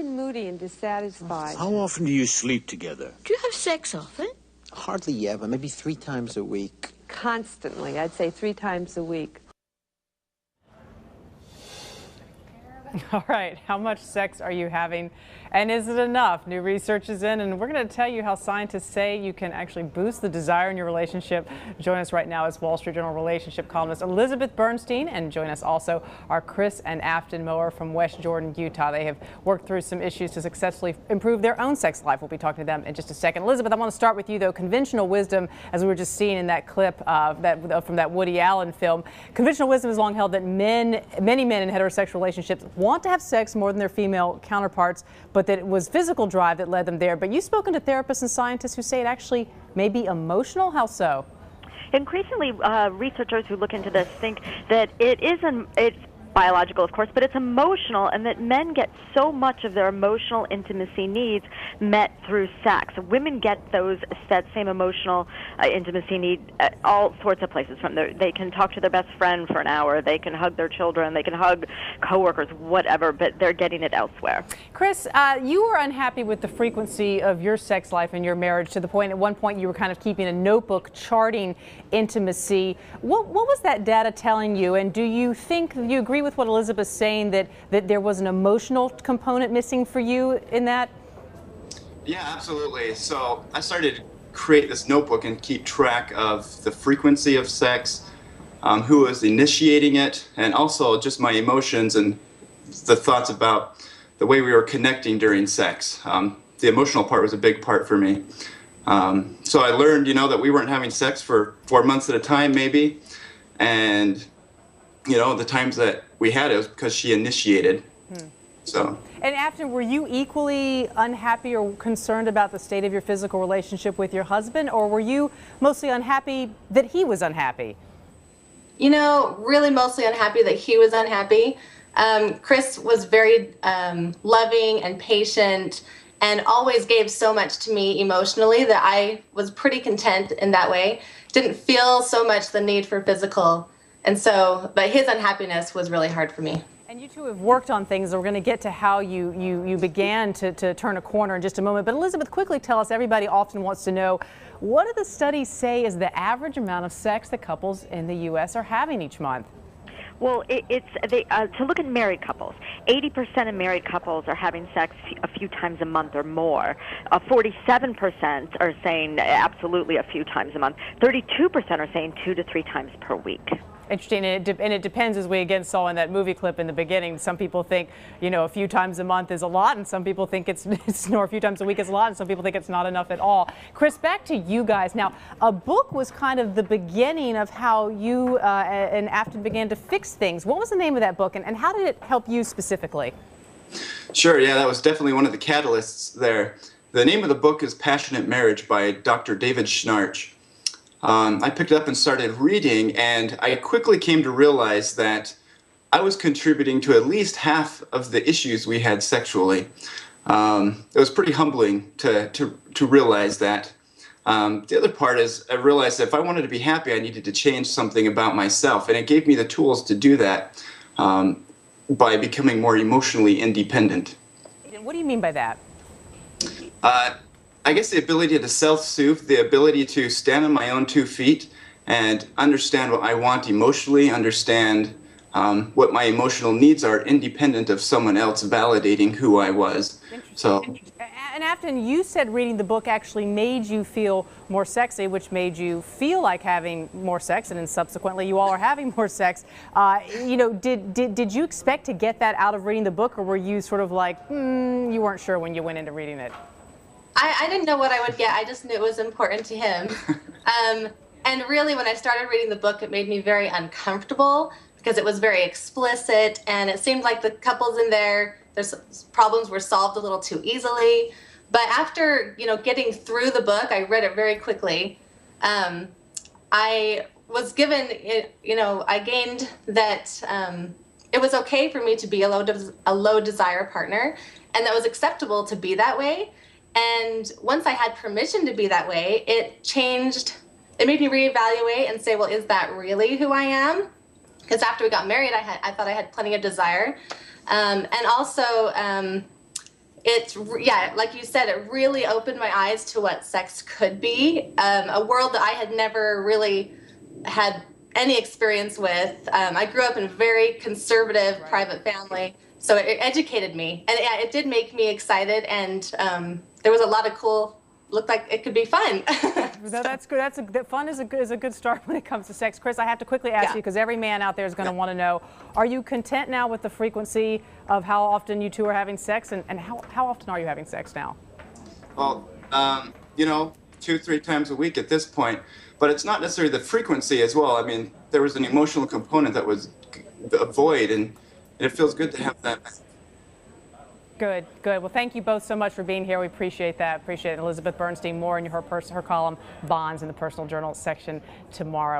and moody and dissatisfied. How often do you sleep together? Do you have sex often? Hardly ever, maybe 3 times a week. Constantly. I'd say 3 times a week. All right, how much sex are you having, and is it enough? New research is in, and we're going to tell you how scientists say you can actually boost the desire in your relationship. Join us right now is Wall Street Journal relationship columnist Elizabeth Bernstein, and join us also are Chris and Afton Mower from West Jordan, Utah. They have worked through some issues to successfully improve their own sex life. We'll be talking to them in just a second. Elizabeth, I want to start with you, though. Conventional wisdom, as we were just seeing in that clip from that Woody Allen film, conventional wisdom has long held that many men in heterosexual relationships want to have sex more than their female counterparts, but that it was physical drive that led them there. But you've spoken to therapists and scientists who say it actually may be emotional. How so? Increasingly, researchers who look into this think that it's biological, of course, but it's emotional, and that men get so much of their emotional intimacy needs met through sex. Women get that same emotional intimacy need at all sorts of places. They can talk to their best friend for an hour, they can hug their children, they can hug coworkers, whatever, but they're getting it elsewhere. Chris, you were unhappy with the frequency of your sex life in your marriage, to the point at one point you were kind of keeping a notebook charting intimacy. What was that data telling you, and do you agree with what Elizabeth's saying, that there was an emotional component missing for you in that? Yeah, absolutely. So I started to create this notebook and keep track of the frequency of sex, who was initiating it, and also just my emotions and the thoughts about the way we were connecting during sex. The emotional part was a big part for me. So I learned, that we weren't having sex for 4 months at a time, maybe, and the times that we had it was because she initiated. So. And Afton, were you equally unhappy or concerned about the state of your physical relationship with your husband, or were you mostly unhappy that he was unhappy? Really mostly unhappy that he was unhappy. Chris was very loving and patient, and always gave so much to me emotionally that I was pretty content in that way. Didn't feel so much the need for physical. And so, but his unhappiness was really hard for me. And you two have worked on things. We're going to get to how you began to turn a corner in just a moment. But Elizabeth, quickly tell us, everybody often wants to know, what do the studies say is the average amount of sex that couples in the U.S. are having each month? Well, to look at married couples, 80% of married couples are having sex a few times a month or more. 47% are saying absolutely a few times a month. 32% are saying 2 to 3 times per week. Interesting, and it depends, as we again saw in that movie clip in the beginning. Some people think, a few times a month is a lot, and some people think it's a few times a week is a lot, and some people think it's not enough at all. Chris, back to you guys. Now, a book was kind of the beginning of how you and Afton began to fix things. What was the name of that book, and how did it help you specifically? Sure, yeah, that was definitely one of the catalysts there. The name of the book is Passionate Marriage by Dr. David Schnarch. I picked it up and started reading, and I quickly came to realize that I was contributing to at least half of the issues we had sexually. It was pretty humbling to realize that. The other part is I realized that if I wanted to be happy, I needed to change something about myself, and it gave me the tools to do that by becoming more emotionally independent. What do you mean by that? I guess the ability to self-soothe, the ability to stand on my own 2 feet and understand what I want emotionally, understand what my emotional needs are, independent of someone else validating who I was. So. And Afton, you said reading the book actually made you feel more sexy, which made you feel like having more sex, and then subsequently you all are having more sex. Did you expect to get that out of reading the book, or were you sort of like, you weren't sure when you went into reading it? I didn't know what I would get. I just knew it was important to him. And really, when I started reading the book, it made me very uncomfortable because it was very explicit, and it seemed like the couples in their problems were solved a little too easily. But after, getting through the book, I read it very quickly. I was given, I gained that it was okay for me to be a low desire partner, and that was acceptable to be that way. And once I had permission to be that way, it made me reevaluate and say, well, is that really who I am? Because after we got married, I thought I had plenty of desire. And also, Yeah, like you said, it really opened my eyes to what sex could be, a world that I had never really had any experience with. I grew up in a very conservative private family, so it educated me, and yeah, it did make me excited, and there was a lot of cool, looked like it could be fun. No, that's good. Fun is a good start when it comes to sex. Chris, I have to quickly ask you, because every man out there is going to want to know, are you content now with the frequency of how often you two are having sex, and how often are you having sex now? Well, 2-3 times a week at this point, but it's not necessarily the frequency as well. I mean, there was an emotional component that was a void, and it feels good to have that. Good, good. Well, thank you both so much for being here. We appreciate that. Appreciate it. Elizabeth Bernstein, more in her column, Bonds, in the Personal Journal section tomorrow.